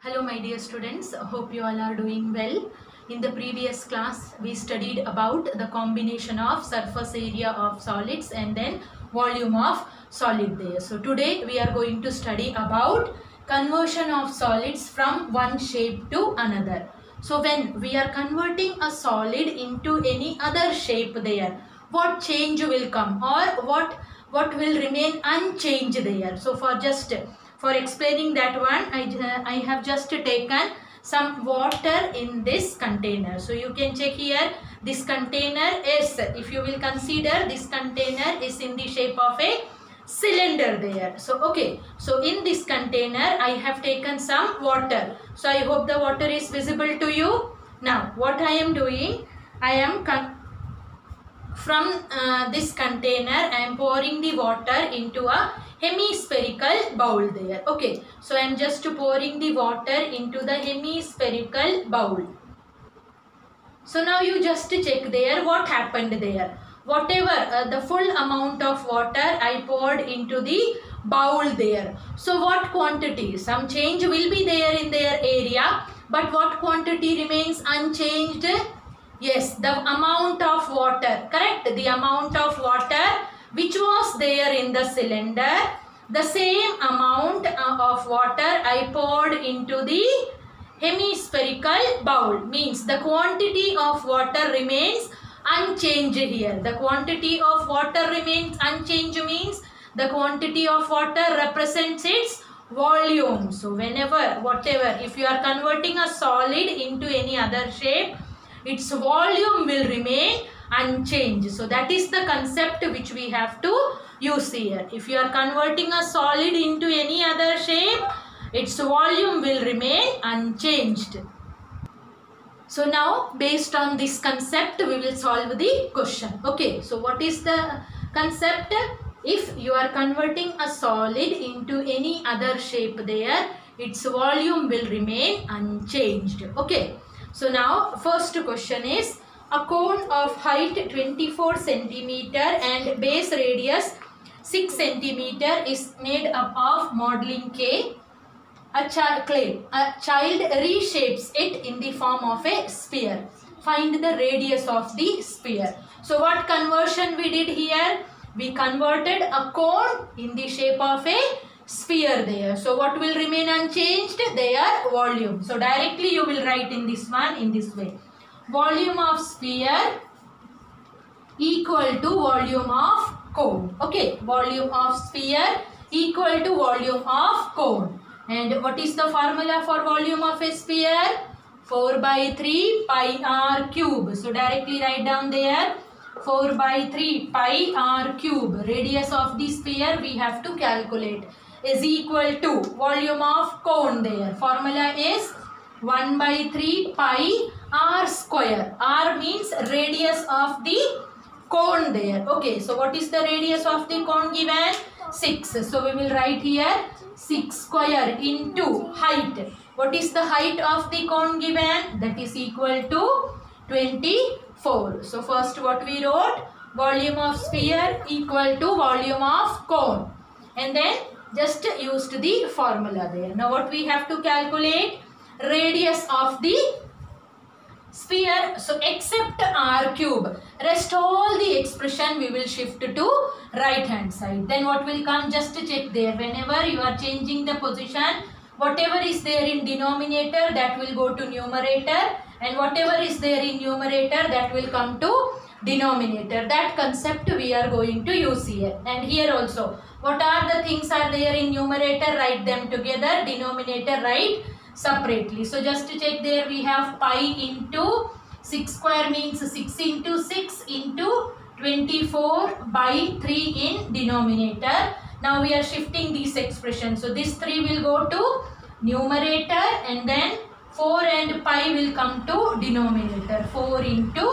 Hello my dear students, hope you all are doing well. In the previous class we studied about the combination of surface area of solids and then volume of solid there. So today we are going to study about conversion of solids from one shape to another. So when we are converting a solid into any other shape there, what change will come or what will remain unchanged there. So for explaining that one, I have just taken some water in this container. So you can check here, this container is, if you will consider, this container is in the shape of a cylinder there. So okay, so in this container I have taken some water. So I hope the water is visible to you. Now what I am doing, I am from this container I am pouring the water into a hemispherical bowl there. Okay, so I am just pouring the water into the hemispherical bowl. So now you just check there what happened there. Whatever the full amount of water I poured into the bowl there. So what quantity? Some change will be there in their area, but what quantity remains unchanged? Yes, the amount of water, correct? The amount of water which was there in the cylinder, the same amount of water I poured into the hemispherical bowl. Means the quantity of water remains unchanged here. The quantity of water remains unchanged means the quantity of water represents its volume. So whenever, whatever, if you are converting a solid into any other shape, its volume will remain unchanged. So that is the concept which we have to use here. If you are converting a solid into any other shape, its volume will remain unchanged. So now based on this concept we will solve the question. Okay, so what is the concept? If you are converting a solid into any other shape there, its volume will remain unchanged. Okay. So now first question is, a cone of height 24 centimeter and base radius 6 centimeter is made up of modeling clay. A child reshapes it in the form of a sphere. Find the radius of the sphere. So what conversion we did here? We converted a cone in the shape of a sphere there. So what will remain unchanged? Their volume. So directly you will write in this one in this way. Volume of sphere equal to volume of cone. Okay, volume of sphere equal to volume of cone. And what is the formula for volume of a sphere? 4 by 3 pi r cube. So directly write down there 4 by 3 pi r cube. Radius of the sphere we have to calculate is equal to volume of cone there. Formula is 1 by 3 pi r square. R means radius of the cone there. Okay, so what is the radius of the cone given? 6. So we will write here 6 square into height. What is the height of the cone given? That is equal to 24. So first what we wrote? Volume of sphere equal to volume of cone. And then just used the formula there. Now what we have to calculate? Radius of the sphere. So except r cube, rest all the expression we will shift to right hand side. Then what will come? Just check there. Whenever you are changing the position, whatever is there in denominator that will go to numerator, and whatever is there in numerator that will come to denominator. That concept we are going to use here. And here also, what are the things are there in numerator? Write them together. Denominator write separately. So just to check there, we have pi into 6 square means 6 into 6 into 24 by 3 in denominator. Now we are shifting these expressions. So this 3 will go to numerator and then 4 and pi will come to denominator. 4 into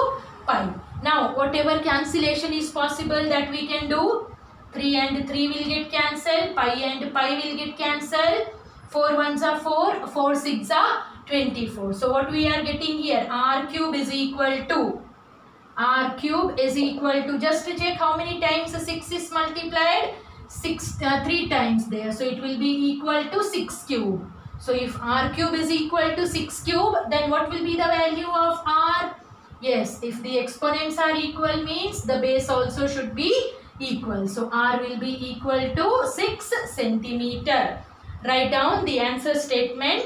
pi. Now whatever cancellation is possible that we can do, 3 and 3 will get cancelled, pi and pi will get cancelled, 4 ones are 4, 4 6 are 24. So what we are getting here, r cube is equal to, just to check how many times 6 is multiplied, 3 times there. So it will be equal to 6 cube. So if r cube is equal to 6 cube, then what will be the value of r? Yes, if the exponents are equal means the base also should be equal. So r will be equal to 6 centimeter. Write down the answer statement.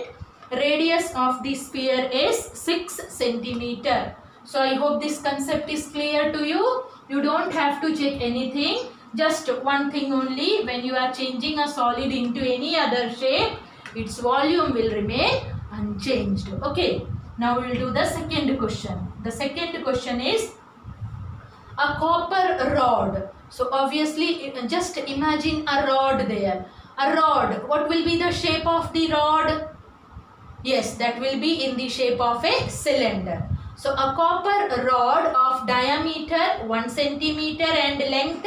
Radius of the sphere is 6 centimeter. So I hope this concept is clear to you. You don't have to check anything. Just one thing only, when you are changing a solid into any other shape, its volume will remain unchanged. Okay. Now we will do the second question. The second question is a copper rod. So obviously just imagine a rod there. A rod. What will be the shape of the rod? Yes, that will be in the shape of a cylinder. So a copper rod of diameter 1 centimeter and length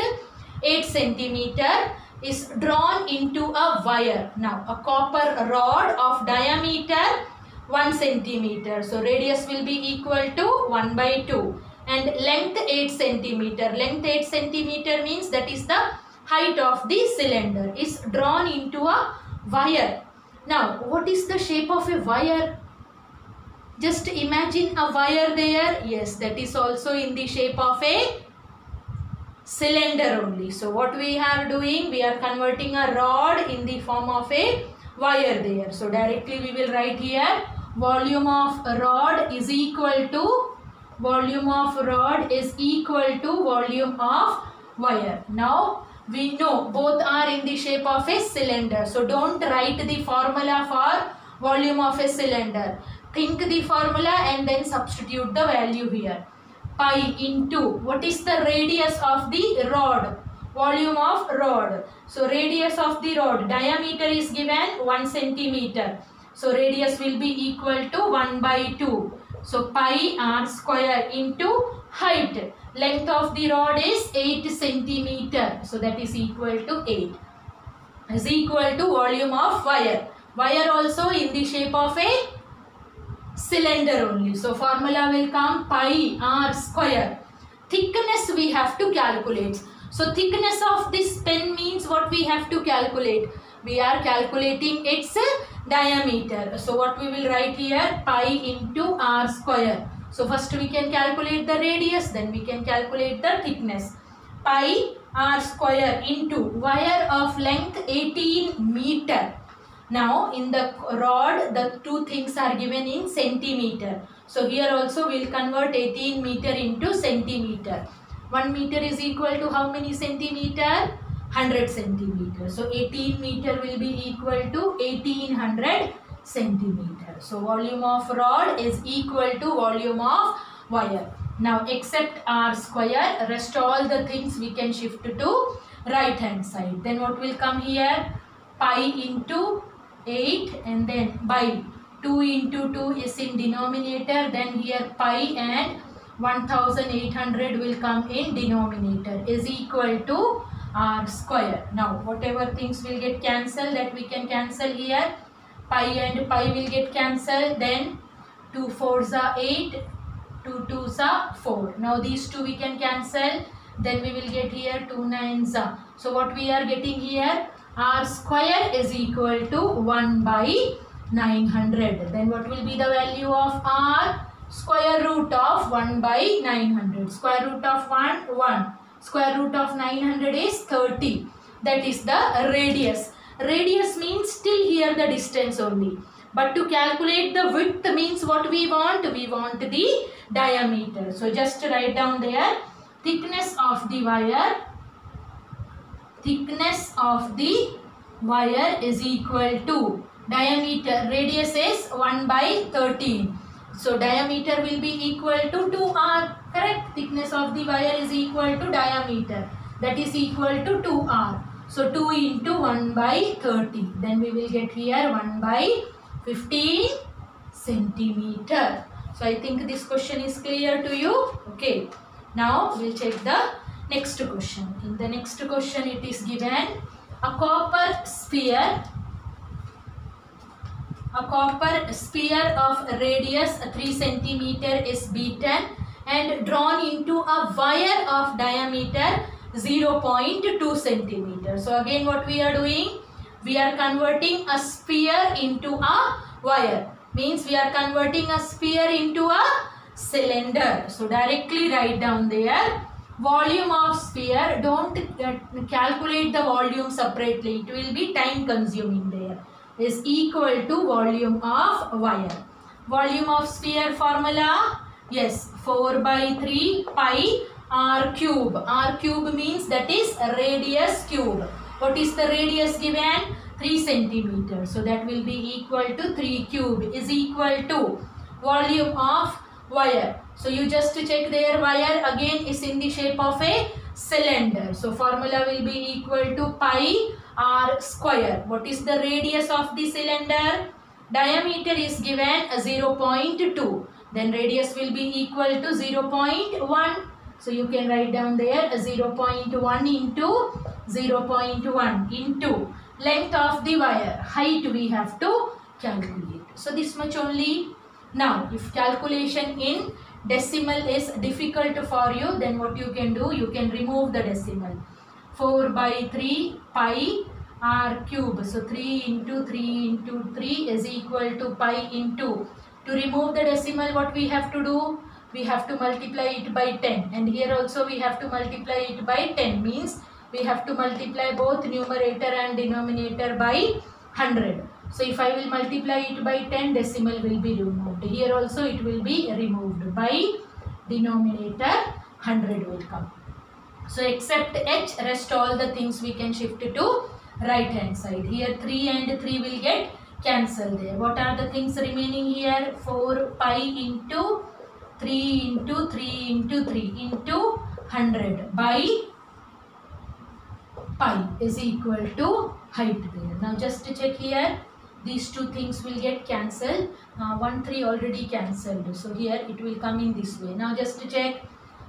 8 centimeter is drawn into a wire. Now a copper rod of diameter 1 centimeter. So radius will be equal to 1 by 2 and length 8 centimeter. Length 8 centimeter means that is the height of the cylinder is drawn into a wire. Now what is the shape of a wire? Just imagine a wire there. Yes, that is also in the shape of a cylinder only. So what we are doing, we are converting a rod in the form of a wire there. So directly we will write here volume of rod is equal to volume of wire. Now we know both are in the shape of a cylinder. So don't write the formula for volume of a cylinder. Think the formula and then substitute the value here. Pi into what is the radius of the rod? Volume of rod. So radius of the rod, diameter is given 1 centimeter. So radius will be equal to 1 by 2. So pi r square into height. Length of the rod is 8 centimeter. So that is equal to 8. Is equal to volume of wire. Wire also in the shape of a cylinder only. So formula will come pi r square. Thickness we have to calculate. So thickness of this pen means what we have to calculate. We are calculating its diameter. So what we will write here, pi into r square. So first we can calculate the radius, then we can calculate the thickness. Pi r square into wire of length 18 meter. Now in the rod the two things are given in centimeter. So here also we will convert 18 meter into centimeter. 1 meter is equal to how many centimeter? 100 centimeter. So 18 meter will be equal to 1800 centimeter. So volume of rod is equal to volume of wire. Now except r square, rest all the things we can shift to right hand side. Then what will come here? Pi into 8 and then by 2 into 2 is in denominator, then here pi and 1800 will come in denominator is equal to r square. Now whatever things will get cancelled, that we can cancel here. Pi and pi will get cancelled, then 2 4s are 8, 2 2s are 4. Now these two we can cancel, then we will get here 2 9s are. So what we are getting here, r square is equal to 1 by 900. Then what will be the value of r? Square root of 1 by 900. Square root of 1. Square root of 900 is 30. That is the radius. Radius means till here the distance only. But to calculate the width means what we want? We want the diameter. So just write down there. Thickness of the wire. Thickness of the wire is equal to diameter. Radius is 1 by 13. So diameter will be equal to 2r. Correct? Thickness of the wire is equal to diameter. That is equal to 2r. So 2 into 1 by 30. Then we will get here 1 by 15 centimeter. So I think this question is clear to you. Okay. Now we'll check the next question. In the next question it is given a copper sphere. A copper sphere of radius 3 centimeter is beaten and drawn into a wire of diameter 0.2 centimeter. So again what we are doing? we are converting a sphere into a wire. Means we are converting a sphere into a cylinder. So directly write down there. Volume of sphere, don't calculate the volume separately. It will be time consuming there. Is equal to volume of wire. Volume of sphere formula, yes, 4 by 3 pi r cube. R cube means that is radius cube. What is the radius given? 3 centimeters. So that will be equal to 3 cube is equal to volume of wire. So you just check there, wire again is in the shape of a cylinder. So formula will be equal to pi r square. What is the radius of the cylinder? Diameter is given 0.2. Then radius will be equal to 0.1. So you can write down there 0.1 into 0.1 into length of the wire. Height we have to calculate. So this much only. Now if calculation in decimal is difficult for you, then what you can do, you can remove the decimal. 4 by 3 pi r cube. So 3 into 3 into 3 is equal to pi into. To remove the decimal, what we have to do? We have to multiply it by 10. And here also we have to multiply it by 10. Means we have to multiply both numerator and denominator by 100. So if I will multiply it by 10, decimal will be removed. Here also it will be removed. By denominator 100 will come. So except h, rest all the things we can shift to right hand side. Here 3 and 3 will get cancelled there. What are the things remaining here? 4 pi into 3 into 3 into 3 into 100 by pi is equal to height there. Now just to check here, these two things will get cancelled. 1 3 already cancelled. So here it will come in this way. Now just to check,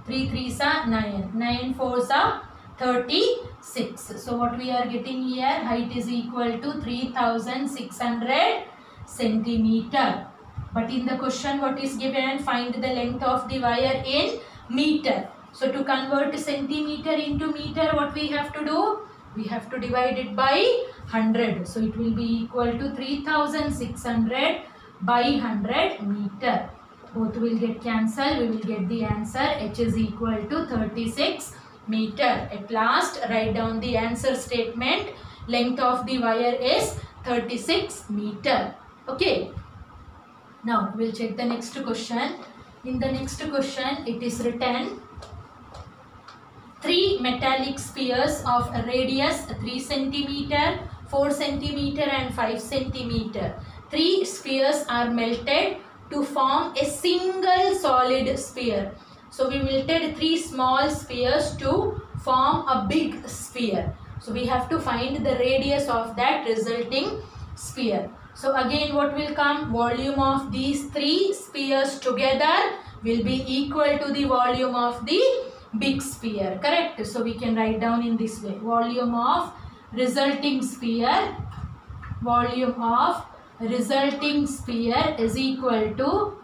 3 3s are 9, 9 4s are 36. So what we are getting here, height is equal to 3600 centimeter. But in the question what is given, find the length of the wire in meter. So to convert centimeter into meter, what we have to do? We have to divide it by 100. So it will be equal to 3600 by 100 meter. Both will get cancelled. We will get the answer. H is equal to 36 meter. At last, write down the answer statement. Length of the wire is 36 meter. Okay. Now, we will check the next question. In the next question, it is written, 3 metallic spheres of a radius 3 centimeter, 4 centimeter and 5 centimeter. 3 spheres are melted to form a single solid sphere. So we melted 3 small spheres to form a big sphere. So we have to find the radius of that resulting sphere. So again what will come? Volume of these 3 spheres together will be equal to the volume of the big sphere. Correct? So we can write down in this way. Volume of resulting sphere. Volume of resulting sphere is equal to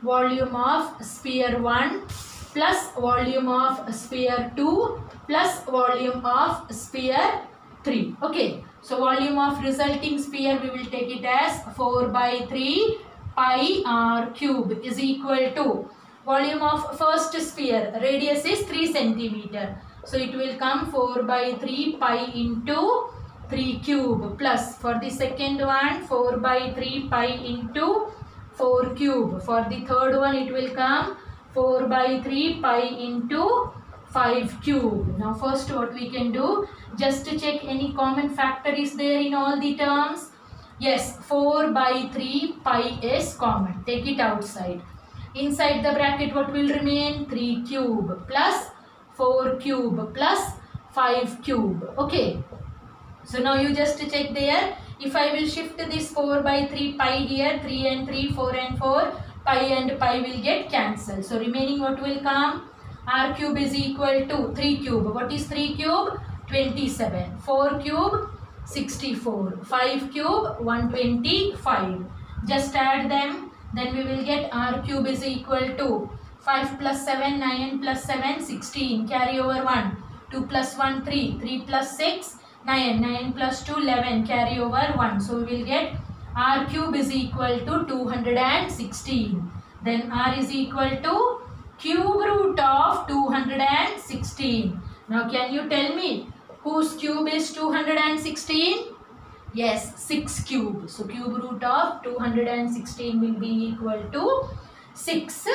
volume of sphere 1 plus volume of sphere 2 plus volume of sphere 3. Okay. So volume of resulting sphere we will take it as 4 by 3 pi r cube is equal to volume of first sphere, radius is 3 centimeter. So it will come 4 by 3 pi into 3 cube plus for the second one 4 by 3 pi into 4 cube. For the third one it will come 4 by 3 pi into 5 cube. Now first what we can do, just to check any common factor is there in all the terms. Yes, 4 by 3 pi is common. Take it outside. Inside the bracket what will remain? 3 cube plus 4 cube plus 5 cube. Okay. So now you just check there. If I will shift this 4 by 3 pi here, 3 and 3, 4 and 4, pi and pi will get cancelled. So remaining what will come? R cube is equal to 3 cube. What is 3 cube? 27. 4 cube? 64. 5 cube? 125. Just add them. Then we will get R cube is equal to 5 plus 7, 9 plus 7, 16. Carry over 1. 2 plus 1, 3. 3 plus 6, 9 plus 2 11, carry over 1. So we will get r cube is equal to 216. Then r is equal to cube root of 216. Now can you tell me whose cube is 216? Yes, 6 cube. So cube root of 216 will be equal to 6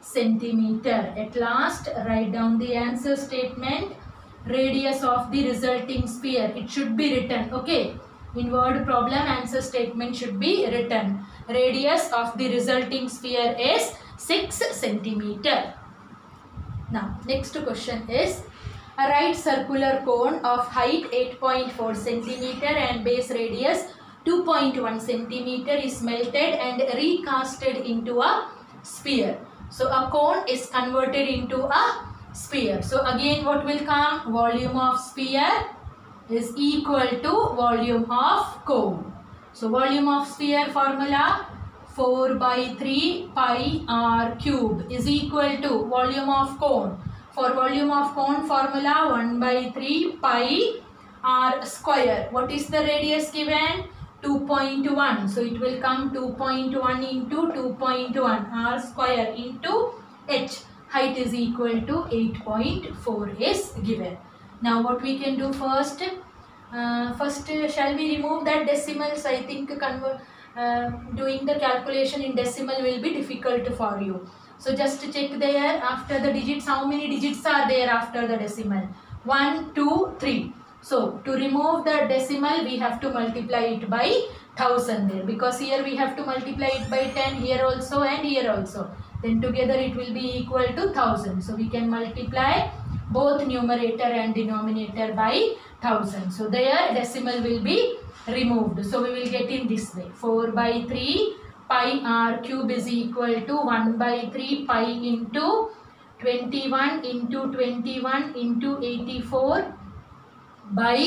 centimeter. At last, write down the answer statement. Radius of the resulting sphere. It should be written. Okay. In word problem, answer statement should be written. Radius of the resulting sphere is 6 centimeter. Now, next question is, a right circular cone of height 8.4 centimeter and base radius 2.1 centimeter is melted and recasted into a sphere. So, a cone is converted into a sphere. So, again what will come? Volume of sphere is equal to volume of cone. So, volume of sphere formula 4 by 3 pi r cube is equal to volume of cone. For volume of cone formula 1 by 3 pi r square. What is the radius given? 2.1. So, it will come 2.1 into 2.1 r square into h. Height is equal to 8.4 is given. Now, what we can do first? Shall we remove that decimals? I think doing the calculation in decimal will be difficult for you. So just check there after the digits, how many digits are there after the decimal? 1, 2, 3. So to remove the decimal, we have to multiply it by 1000 there, because here we have to multiply it by 10, here also and here also. Then together it will be equal to 1000. So we can multiply both numerator and denominator by 1000. So their decimal will be removed. So we will get in this way. 4 by 3 pi r cube is equal to 1 by 3 pi into 21 into 21 into 84 by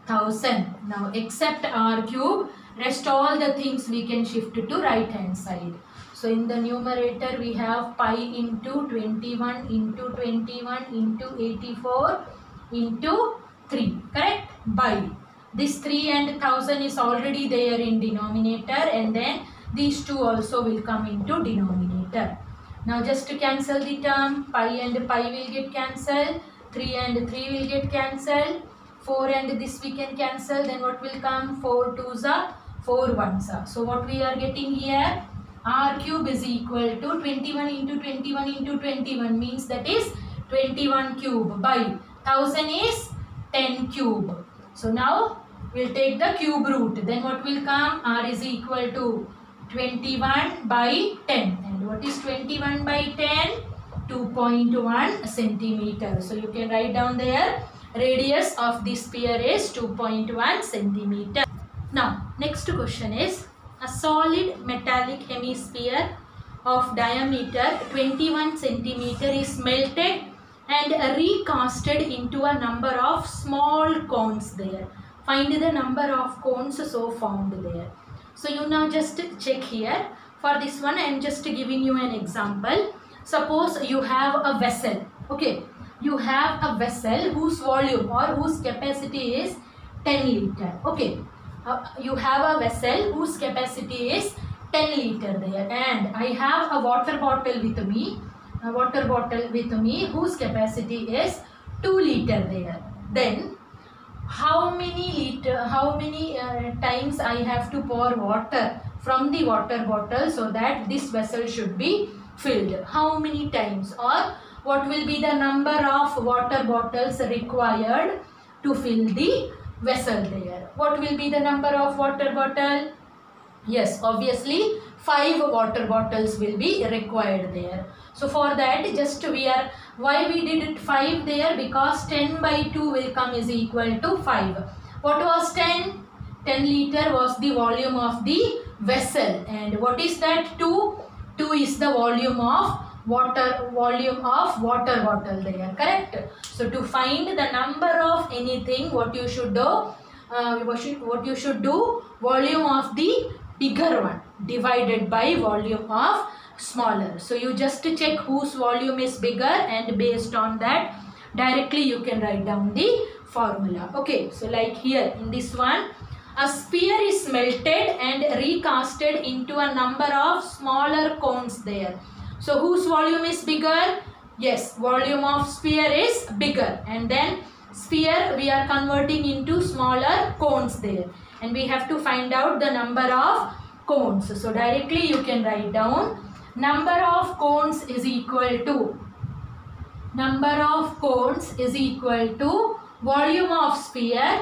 1000. Now except r cube, rest all the things we can shift to right hand side. So in the numerator we have pi into 21 into 21 into 84 into 3, correct? By this 3 and 1000 is already there in denominator, and then these two also will come into denominator. Now just to cancel the term, pi and pi will get cancelled, 3 and 3 will get cancelled, 4 and this we can cancel, then what will come? 4 2s are 4 1s are. So what we are getting here? R cube is equal to 21 into 21 into 21 means that is 21 cube by 1000 is 10 cube. So now we'll take the cube root. Then what will come? R is equal to 21 by 10. And what is 21 by 10? 2.1 centimeter. So you can write down there, radius of the sphere is 2.1 centimeter. Now next question is, a solid metallic hemisphere of diameter 21 centimeter is melted and recasted into a number of small cones there. Find the number of cones so formed there. So you now just check here. For this one I am just giving you an example. Suppose you have a vessel. Okay, you have a vessel whose volume or whose capacity is 10 liter. Okay, you have a vessel whose capacity is 10 liter there, and I have a water bottle with me. A water bottle with me whose capacity is 2 liter there. Then how many times I have to pour water from the water bottle so that this vessel should be filled? How many times, or what will be the number of water bottles required to fill the vessel there? What will be the number of water bottle? Yes, obviously 5 water bottles will be required there. So for that, just why we did it 5 there? Because 10 by 2 will come is equal to 5. What was 10? 10 liter was the volume of the vessel. And what is that? 2? 2 is the volume of water bottle there, correct? So to find the number of anything, what you should do? Volume of the bigger one divided by volume of smaller. So you just check whose volume is bigger, and based on that directly you can write down the formula. Okay, so like here in this one, a sphere is melted and recasted into a number of smaller cones there. So whose volume is bigger? Yes, volume of sphere is bigger, and then sphere we are converting into smaller cones there, and we have to find out the number of cones. So directly you can write down number of cones is equal to volume of sphere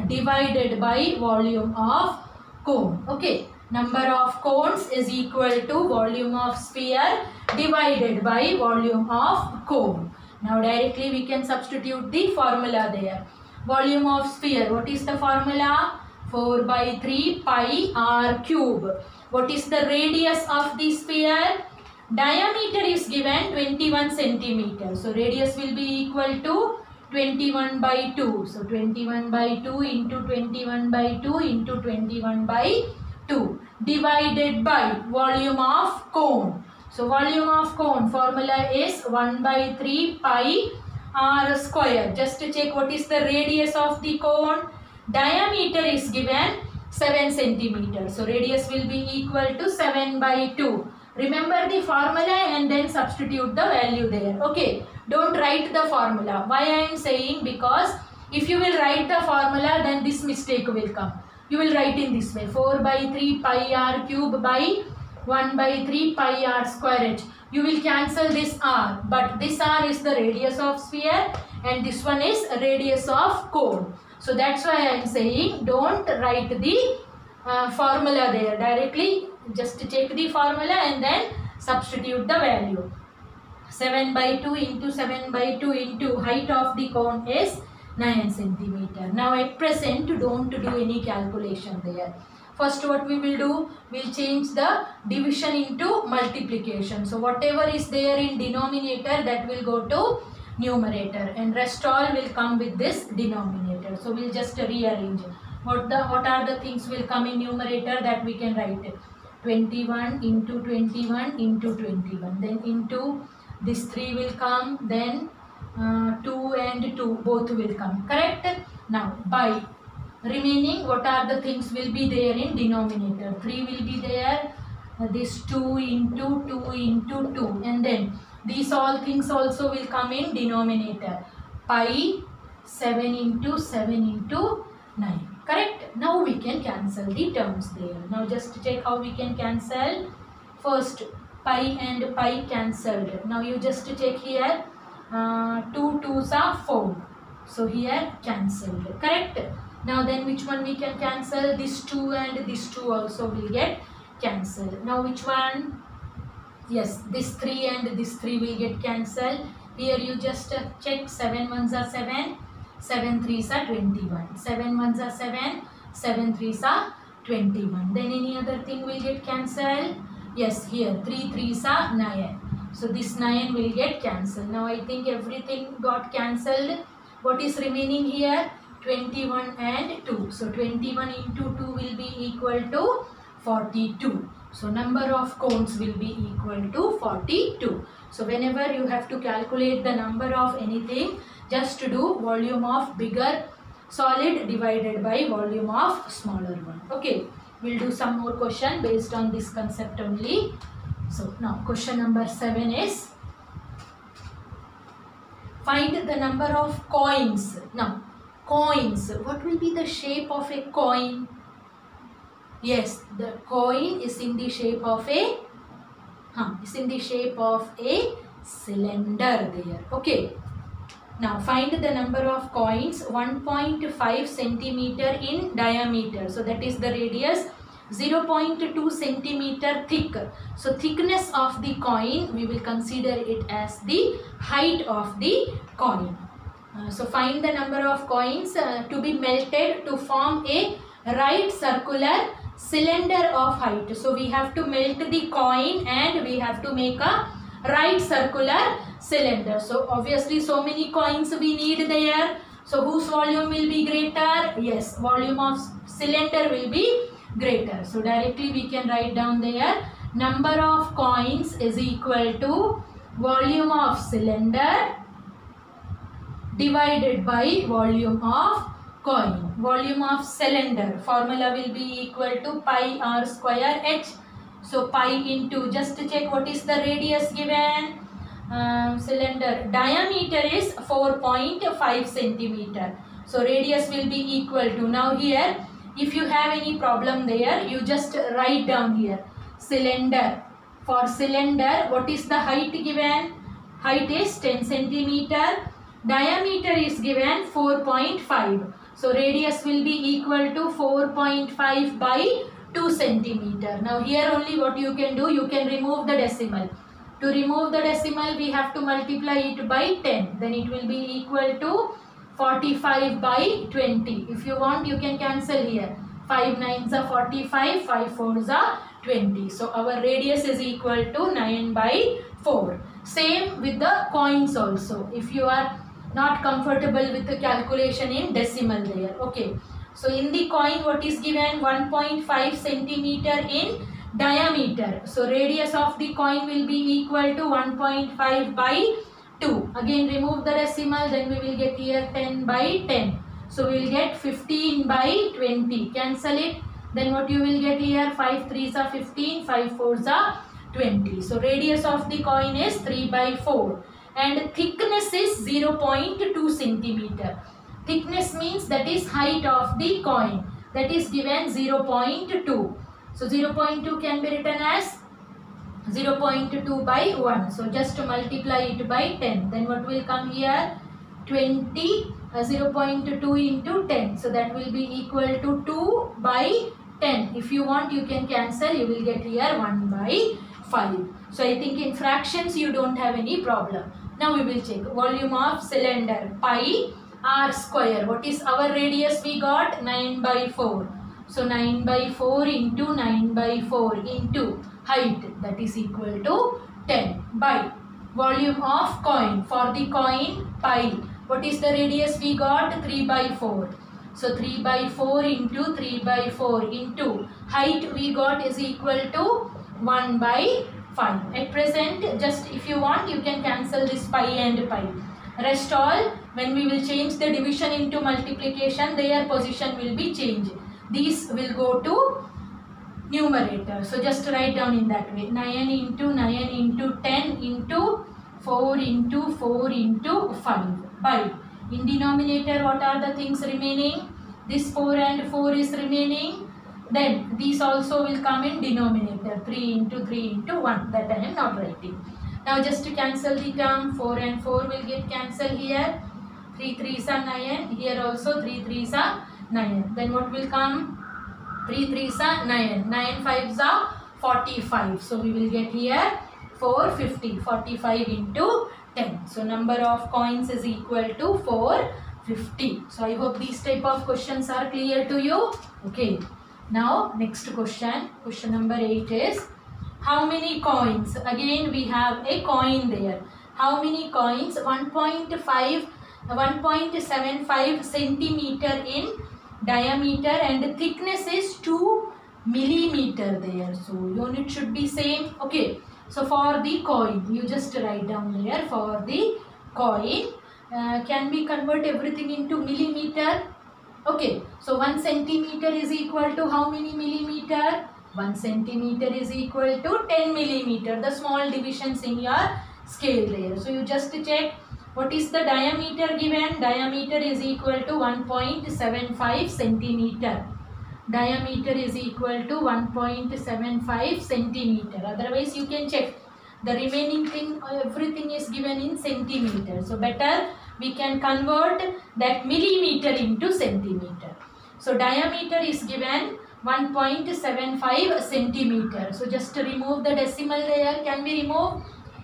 divided by volume of cone. Okay, number of cones is equal to volume of sphere divided by volume of cone. Now directly we can substitute the formula there. Volume of sphere, what is the formula? 4 by 3 pi r cube. What is the radius of the sphere? Diameter is given 21 centimeters. So radius will be equal to 21 by 2. So 21 by 2 into 21 by 2 into 21 by 2 divided by volume of cone. So volume of cone formula is 1 by 3 pi r square. Just to check what is the radius of the cone. Diameter is given 7 centimeters. So radius will be equal to 7 by 2. Remember the formula and then substitute the value there. Okay, don't write the formula. Why I am saying? Because if you will write the formula, then this mistake will come. You will write in this way: 4 by 3 pi r cube by 1 by 3 pi r square h. You will cancel this r, but this r is the radius of sphere and this one is radius of cone. So that's why I am saying don't write the formula there. Directly just check the formula and then substitute the value. 7 by 2 into 7 by 2 into height of the cone is 9 centimeter. Now at present don't do any calculation there. First what we will do, we'll change the division into multiplication. So whatever is there in denominator, that will go to numerator, and rest all will come with this denominator. So we'll just rearrange. What are the things will come in numerator, that we can write 21 into 21 into 21. Then into this 3 will come, then 2 and 2 both will come. Correct? Now by remaining, what are the things will be there in denominator? 3 will be there, this 2 into 2 into 2, and then these all things also will come in denominator. Pi 7 into 7 into 9. Correct? Now we can cancel the terms there. Now just check how we can cancel. First pi and pi cancelled. Now you just check here, 2 2s are 4. So here cancelled. Correct? Now then which one we can cancel? This 2 and this 2 also will get cancelled. Now which one? Yes, this 3 and this 3 will get cancelled. Here you just check, 7 ones are 7, 7 threes are 21. 7 ones are 7, 7 threes are 21. Then any other thing will get cancelled? Yes, here 3 threes are 9. So this 9 will get cancelled. Now I think everything got cancelled. What is remaining here? 21 and 2. So 21 into 2 will be equal to 42. So number of cones will be equal to 42. So whenever you have to calculate the number of anything, just do volume of bigger solid divided by volume of smaller one. Okay, we'll do some more question based on this concept only. So now question number 7 is, find the number of coins. Now coins, what will be the shape of a coin? Yes, the coin is in the shape of a cylinder there. Okay. Now find the number of coins. 1.5 centimeter in diameter. So that is the radius. 0.2 centimeter thick. So thickness of the coin, we will consider it as the height of the coin. So find the number of coins to be melted to form a right circular cylinder of height. So we have to melt the coin and we have to make a right circular cylinder. So obviously so many coins we need there. So whose volume will be greater? Yes, volume of cylinder will be greater. So directly we can write down there, number of coins is equal to volume of cylinder divided by volume of coin. Volume of cylinder, formula will be equal to pi r square h. So pi into, just to check what is the radius given. Cylinder diameter is 4.5 centimeter. So radius will be equal to, now here if you have any problem there, you just write down here cylinder. For cylinder, what is the height given? Height is 10 centimeter. Diameter is given 4.5. So radius will be equal to 4.5 by 2 centimeter. Now here only what you can do, you can remove the decimal. To remove the decimal, we have to multiply it by 10. Then it will be equal to 45 by 20. If you want, you can cancel here. 5 9s are 45, 5 4s are 20. So our radius is equal to 9 by 4. Same with the coins also. If you are not comfortable with the calculation in decimal there. Okay. So in the coin, what is given? 1.5 centimeter in diameter. So radius of the coin will be equal to 1.5 by 2. Again remove the decimal, then we will get here 10 by 10. So we will get 15 by 20. Cancel it. Then what you will get here? 5 3s are 15, 5 4s are 20. So radius of the coin is 3 by 4. And thickness is 0.2 centimeter. Thickness means that is height of the coin. That is given 0.2. So 0.2 can be written as 0.2 by 1. So just to multiply it by 10. Then what will come here? 20, 0.2 into 10. So that will be equal to 2 by 10. If you want, you can cancel. You will get here 1 by 5. So I think in fractions you don't have any problem. Now we will check. Volume of cylinder, pi r square. What is our radius we got? 9 by 4. So 9 by 4 into 9 by 4 into height, that is equal to 10 by volume of coin. For the coin, pi. What is the radius we got? 3 by 4. So 3 by 4 into 3 by 4 into height we got is equal to 1 by 5. At present, just if you want, you can cancel this pi and pi. Rest all, when we will change the division into multiplication, their position will be changed. These will go to numerator. So just write down in that way. 9 into 9 into 10 into 4 into 4 into 5 by. In denominator, what are the things remaining? This 4 and 4 is remaining. Then these also will come in denominator. 3 into 3 into 1. That I am not writing. Now just to cancel the term, 4 and 4 will get cancelled here. 3 3s are 9. Here also 3 3s are 9. Then what will come? 3 3s are 9. 9 5s are 45. So we will get here 450. 45 into 10. So number of coins is equal to 450. So I hope these type of questions are clear to you. Okay. Now next question. Question number 8 is, how many coins? Again we have a coin there. How many coins? 1.75 centimeter in diameter and thickness is 2 millimeter there. So unit should be same. Okay. So for the coin, you just write down there. For the coin, can we convert everything into millimeter? Okay. So 1 centimeter is equal to how many millimeter? 1 centimeter is equal to 10 millimeter. The small divisions in your scale there. So you just check. What is the diameter given? Diameter is equal to 1.75 centimeter. Diameter is equal to 1.75 centimeter. Otherwise, you can check. The remaining thing, everything is given in centimeter. So better we can convert that millimeter into centimeter. So diameter is given 1.75 centimeter. So just to remove the decimal there, can we remove?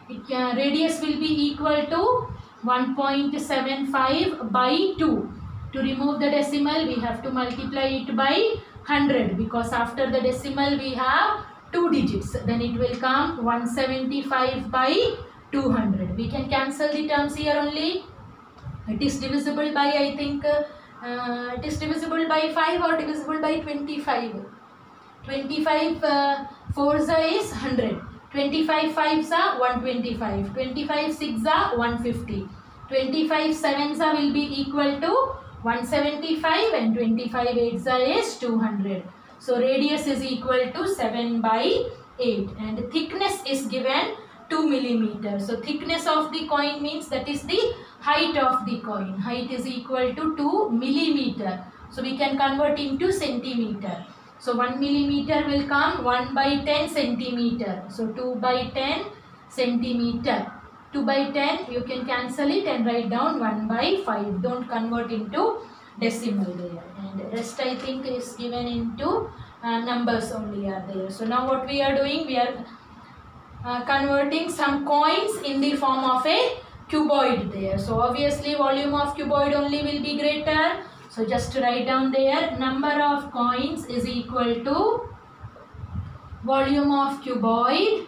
Radius will be equal to 1.75 by 2. To remove the decimal, we have to multiply it by 100 because after the decimal we have 2 digits. Then it will come 175 by 200. We can cancel the terms here only. It is divisible by, I think, it is divisible by 5 or divisible by 25. 25 4s is 100. 25 5s are 125. 25 6s are 150. 25 sevens will be equal to 175 and 25 eights is 200. So radius is equal to 7 by 8 and thickness is given 2 millimeters. So thickness of the coin means that is the height of the coin. Height is equal to 2 millimeter. So we can convert into centimeter. So 1 millimeter will come 1 by 10 centimeter. So 2 by 10 centimeter. 2 by 10 you can cancel it and write down 1 by 5. Don't convert into decimal there. And rest I think is given into numbers only are there. So now what we are doing, we are converting some coins in the form of a cuboid there. So obviously volume of cuboid only will be greater. So just write down there, number of coins is equal to volume of cuboid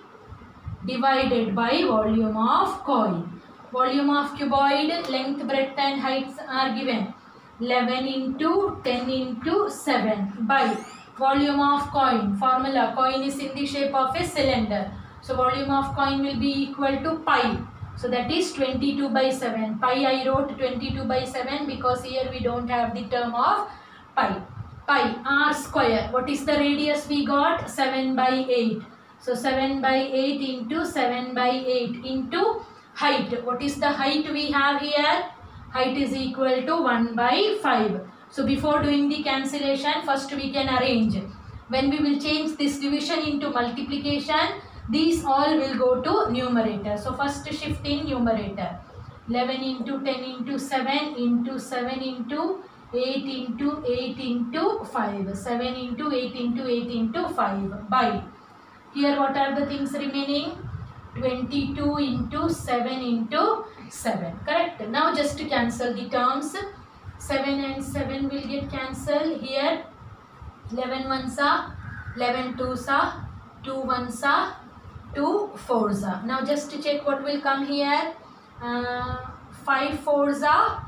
divided by volume of coin. Volume of cuboid, length, breadth and heights are given. 11 into 10 into 7 by volume of coin. Formula, coin is in the shape of a cylinder. So volume of coin will be equal to pi. So that is 22 by 7. Pi I wrote 22 by 7 because here we don't have the term of pi. Pi r square. What is the radius we got? 7 by 8. So 7 by 8 into 7 by 8 into height. What is the height we have here? Height is equal to 1 by 5. So before doing the cancellation, first we can arrange. When we will change this division into multiplication, these all will go to numerator. So first shift in numerator. 11 into 10 into 7 into 7 into 8 into 8 into 5. 7 into 8 into 8 into 5 by. Here what are the things remaining? 22 into 7 into 7. Correct? Now just to cancel the terms. 7 and 7 will get cancelled. Here 11 ones are, 11 twos are, 2 ones are, 2 fours are. Now just to check what will come here. 5 fours are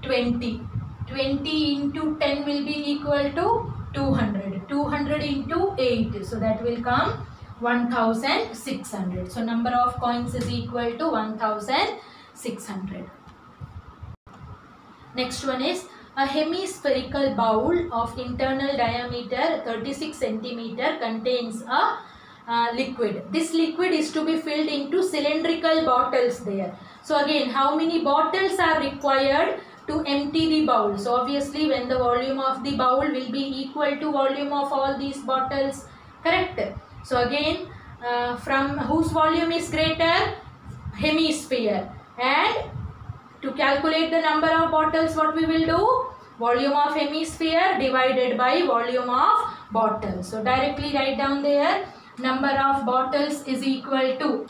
20. 20 into 10 will be equal to 200. 200 into 8. So that will come 1600. So number of coins is equal to 1600. Next one is a hemispherical bowl of internal diameter 36 centimeter contains a liquid. This liquid is to be filled into cylindrical bottles there. So again, how many bottles are required to empty the bowl? So obviously when the volume of the bowl will be equal to volume of all these bottles. Correct? So again, from whose volume is greater? Hemisphere. And to calculate the number of bottles, what we will do? Volume of hemisphere divided by volume of bottles. So directly write down there, number of bottles is equal to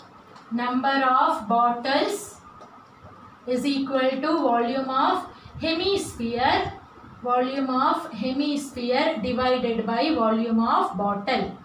volume of hemisphere divided by volume of bottle.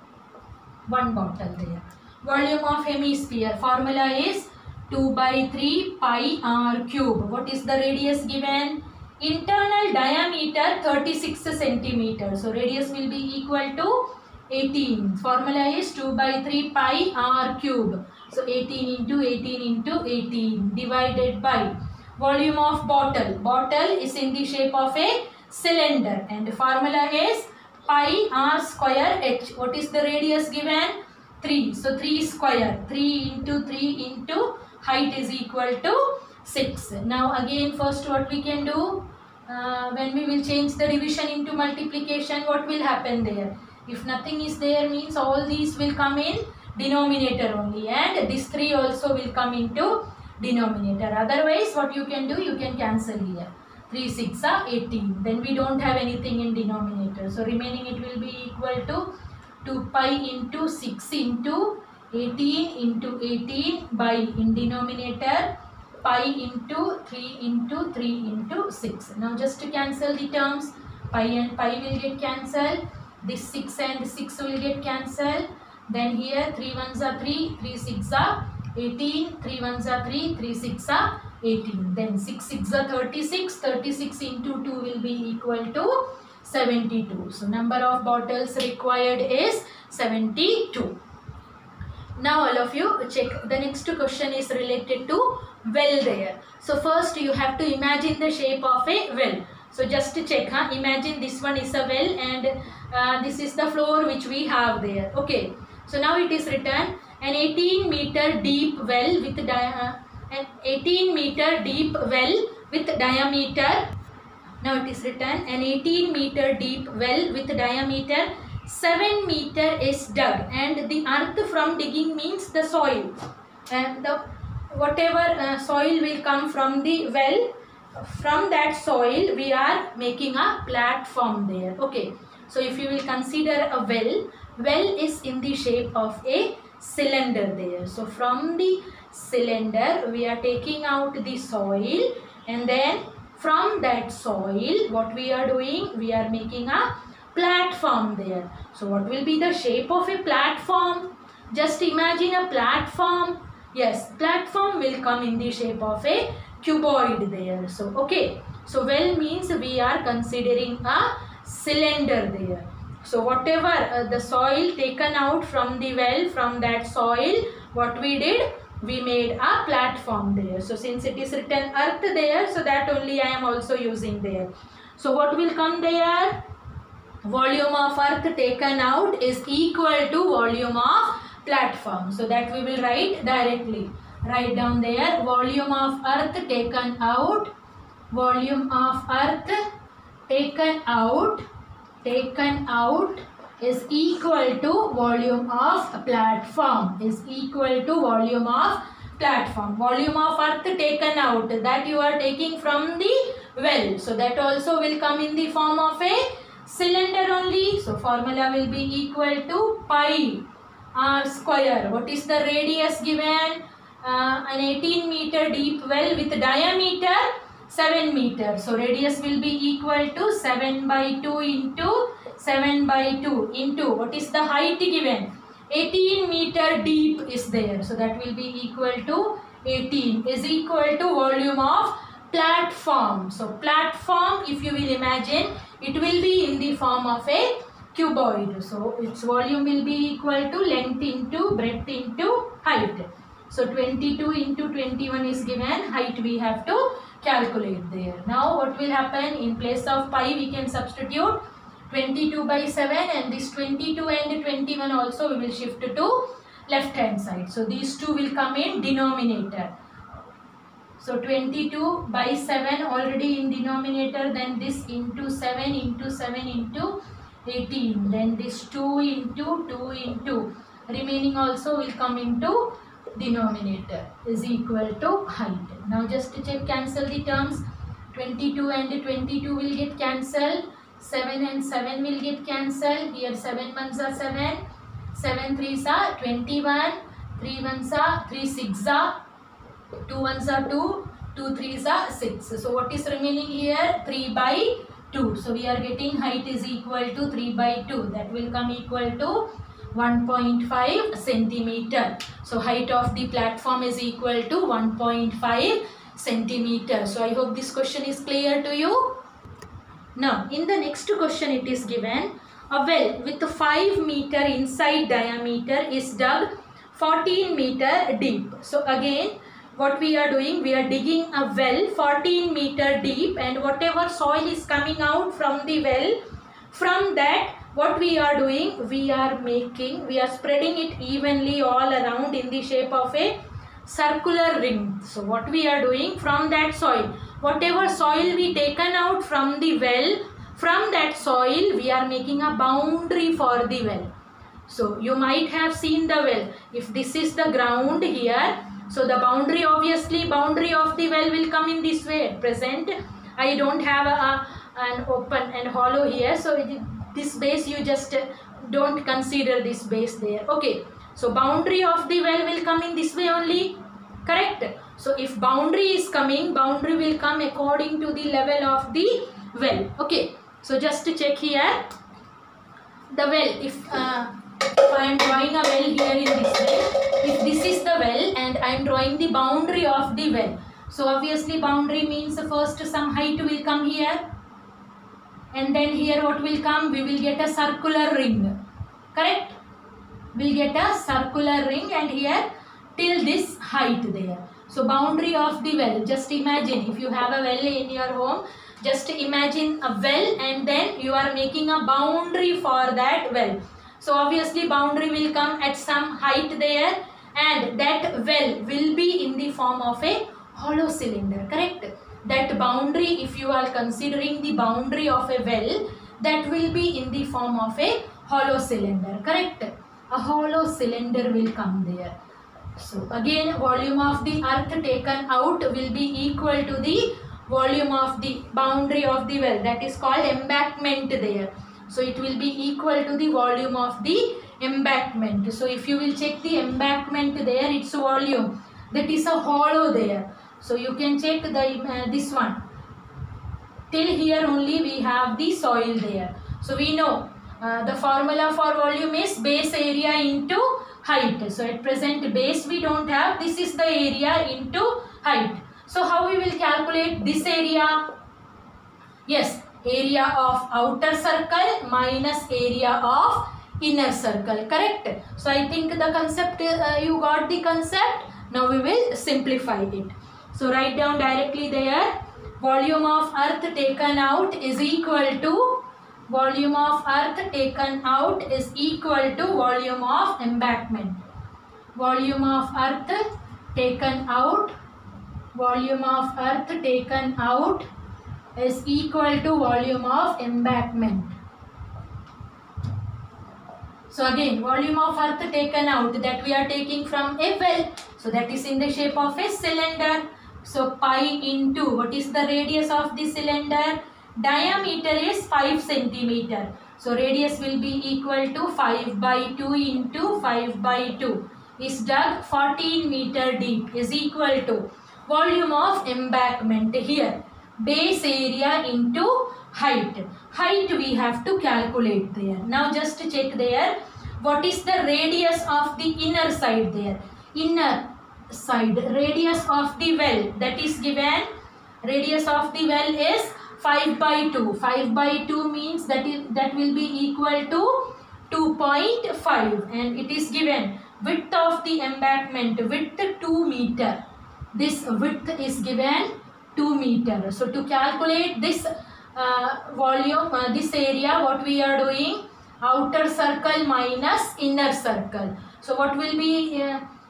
One bottle there. Volume of hemisphere, formula is 2 by 3 pi r cube. What is the radius given? Internal diameter 36 centimeters. So radius will be equal to 18. Formula is 2 by 3 pi r cube. So 18 into 18 into 18 divided by volume of bottle. Bottle is in the shape of a cylinder and the formula is pi r square h. What is the radius given? 3. So 3 square. 3 into 3 into height is equal to 6. Now again first what we can do? When we will change the division into multiplication, what will happen there? If nothing is there means all these will come in denominator only and this 3 also will come into denominator. Otherwise what you can do? You can cancel here. 3 6 are 18. Then we don't have anything in denominator. So remaining it will be equal to 2 pi into 6 into 18 into 18 by in denominator pi into 3 into 3 into 6. Now just to cancel the terms, pi and pi will get cancelled. This 6 and 6 will get cancelled. Then here 3 ones are 3, 3 6 are 18, 3 ones are 3, 3 6 are 18. Then 6 6 are 36, 36 into 2 will be equal to 72. So number of bottles required is 72. Now all of you check. The next question is related to well there. So first you have to imagine the shape of a well. So just check, imagine this one is a well, and this is the floor which we have there. Okay. So now it is written an 18-meter deep well with an 18-meter deep well with diameter. Now it is written an 18-meter deep well with diameter 7 meter is dug, and the earth from digging means the soil, and the whatever soil will come from the well, from that soil we are making a platform there. Okay, so if you will consider a well is in the shape of a cylinder there. So from the cylinder we are taking out the soil, and then from that soil what we are doing, we are making a platform there. So what will be the shape of a platform? Just imagine a platform. Yes, platform will come in the shape of a cuboid there. So okay, so well means we are considering a cylinder there. So whatever the soil taken out from the well, from that soil what we did, we made a platform there. So since it is written earth there, so that only I am also using there. So what will come there? Volume of earth taken out is equal to volume of platform. So that we will write directly. Write down there, volume of earth taken out, volume of earth taken out is equal to volume of platform, is equal to volume of platform. Volume of earth taken out, that you are taking from the well, so that also will come in the form of a cylinder only. So formula will be equal to pi r square. What is the radius given? An 18-meter deep well with diameter 7 meters. So radius will be equal to 7 by 2 into 7 by 2 into, what is the height given? 18-meter deep is there. So that will be equal to 18 is equal to volume of platform. So platform, if you will imagine, it will be in the form of a cuboid. So its volume will be equal to length into breadth into height. So 22 into 21 is given, height we have to calculate there. Now what will happen? In place of pi we can substitute 22 by 7, and this 22 and 21 also we will shift to left hand side. So these two will come in denominator. So 22 by 7 already in denominator, then this into 7 into 7 into 18, then this 2 into remaining also will come into denominator, is equal to height. Now just to check, cancel the terms. 22 and 22 will get cancelled, 7 and 7 will get cancelled. Here 7 ones are 7, 7 threes are 21, 3 ones are 3 six are 2 ones are 2, 2 threes are 6. So what is remaining here? 3 by 2. So we are getting height is equal to 3 by 2. That will come equal to 1.5 centimeter. So height of the platform is equal to 1.5 centimeter. So I hope this question is clear to you. Now in the next question it is given, a well with 5 meter inside diameter is dug 14 meter deep. So again what we are doing, we are digging a well 14 meter deep, and whatever soil is coming out from the well, from that what we are doing, we are spreading it evenly all around in the shape of a circular ring. So what we are doing, from that soil, whatever soil we taken out from the well, from that soil we are making a boundary for the well. So you might have seen the well, if this is the ground here, so the boundary, obviously boundary of the well will come in this way. At present I don't have an open and hollow here, so this base you just don't consider this base there. Okay, so boundary of the well will come in this way only, correct? So if boundary is coming, boundary will come according to the level of the well. Okay, so just to check here, the well, if I am drawing a well here in this way, if this is the well and I am drawing the boundary of the well, so obviously boundary means first some height will come here, and then here what will come, we will get a circular ring, correct? will get a circular ring, and here till this height there. So boundary of the well, just imagine if you have a well in your home, just imagine a well and then you are making a boundary for that well. So obviously boundary will come at some height there, and that well will be in the form of a hollow cylinder, correct? That boundary, if you are considering the boundary of a well, that will be in the form of a hollow cylinder, correct? A hollow cylinder will come there. So again, volume of the earth taken out will be equal to the volume of the boundary of the well, that is called embankment there. So it will be equal to the volume of the embankment. So if you will check the embankment there, its volume, that is a hollow there. So you can check the this one. Till here only we have the soil there. So we know the formula for volume is base area into height. So at present base we don't have. This is the area into height. So how we will calculate this area? Yes, area of outer circle minus area of inner circle, correct? So I think the concept, you got the concept. Now we will simplify it. So write down directly there. Volume of earth taken out is equal to, volume of earth taken out is equal to volume of embankment. Volume of earth taken out, volume of earth taken out is equal to volume of embankment. So again, volume of earth taken out, that we are taking from a well, so that is in the shape of a cylinder. So pi into, what is the radius of the cylinder? Diameter is 5 centimeter. So radius will be equal to 5 by 2 into 5 by 2 is dug 14 meter deep is equal to volume of embankment here. Base area into height. Height we have to calculate there. Now just check there. What is the radius of the inner side there? Inner side, radius of the well, that is given, radius of the well is 5 by 2. 5 by 2 means that will be equal to 2.5, and it is given width of the embankment, width 2 meter. This width is given 2 meter. So to calculate this volume, this area, what we are doing? Outer circle minus inner circle. So what will be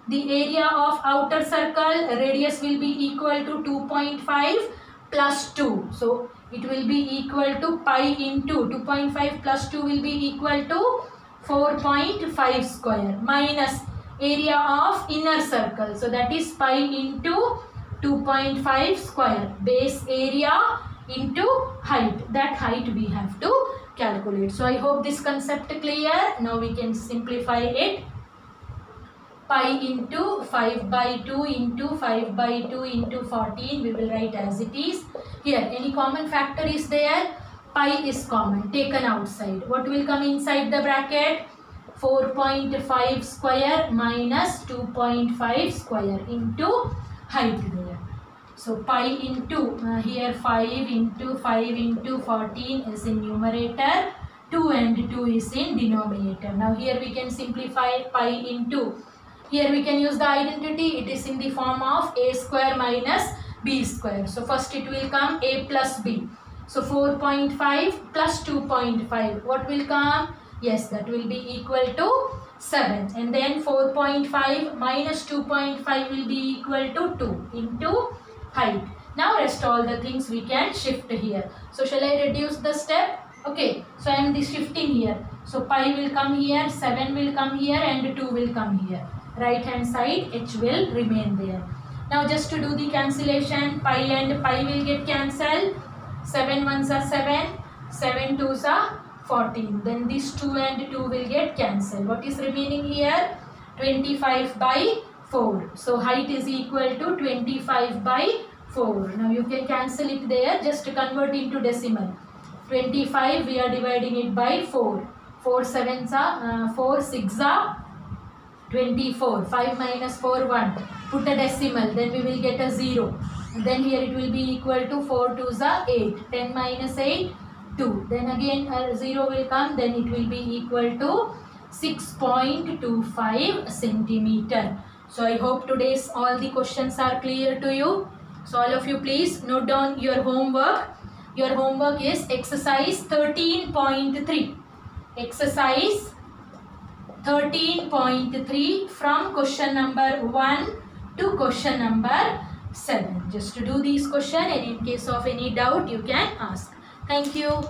the area of outer circle? Radius will be equal to 2.5 plus 2. So it will be equal to pi into 2.5 plus 2 will be equal to 4.5 square minus area of inner circle. So that is pi into 2.5 square. Base area into height. That height we have to calculate. So I hope this concept clear. Now we can simplify it. Pi into 5 by 2 into 5 by 2 into 14 we will write as it is. Here any common factor is there? Pi is common, taken outside. What will come inside the bracket? 4.5 square minus 2.5 square into height there. So pi into here 5 into 5 into 14 is in numerator, 2 and 2 is in denominator. Now here we can simplify pi into, here we can use the identity, it is in the form of a square minus b square. So first it will come a plus b. So 4.5 plus 2.5, what will come? Yes, that will be equal to 7. And then 4.5 minus 2.5 will be equal to 2 into height. Now rest all the things we can shift here. So shall I reduce the step? Okay, so I am shifting here. So pi will come here, 7 will come here and 2 will come here. Right hand side h will remain there. Now just to do the cancellation, pi and pi will get cancelled. 7 ones are 7, 7 twos are 14. Then these 2 and 2 will get cancelled. What is remaining here? 25 by 4. So height is equal to 25 by 4. Now you can cancel it there. Just convert into decimal. 25 we are dividing it by 4. 4 sevens are 4 6 are 24. 5 minus 4 1. Put a decimal. Then we will get a 0. Then here it will be equal to 4 2s are 8. 10 minus 8 2. Then again 0 will come. Then it will be equal to 6.25 centimeter. So I hope today's all the questions are clear to you. So all of you please note down your homework. Your homework is exercise 13.3. Exercise 13.3 from question number 1 to question number 7. Just to do these questions, and in case of any doubt you can ask. Thank you.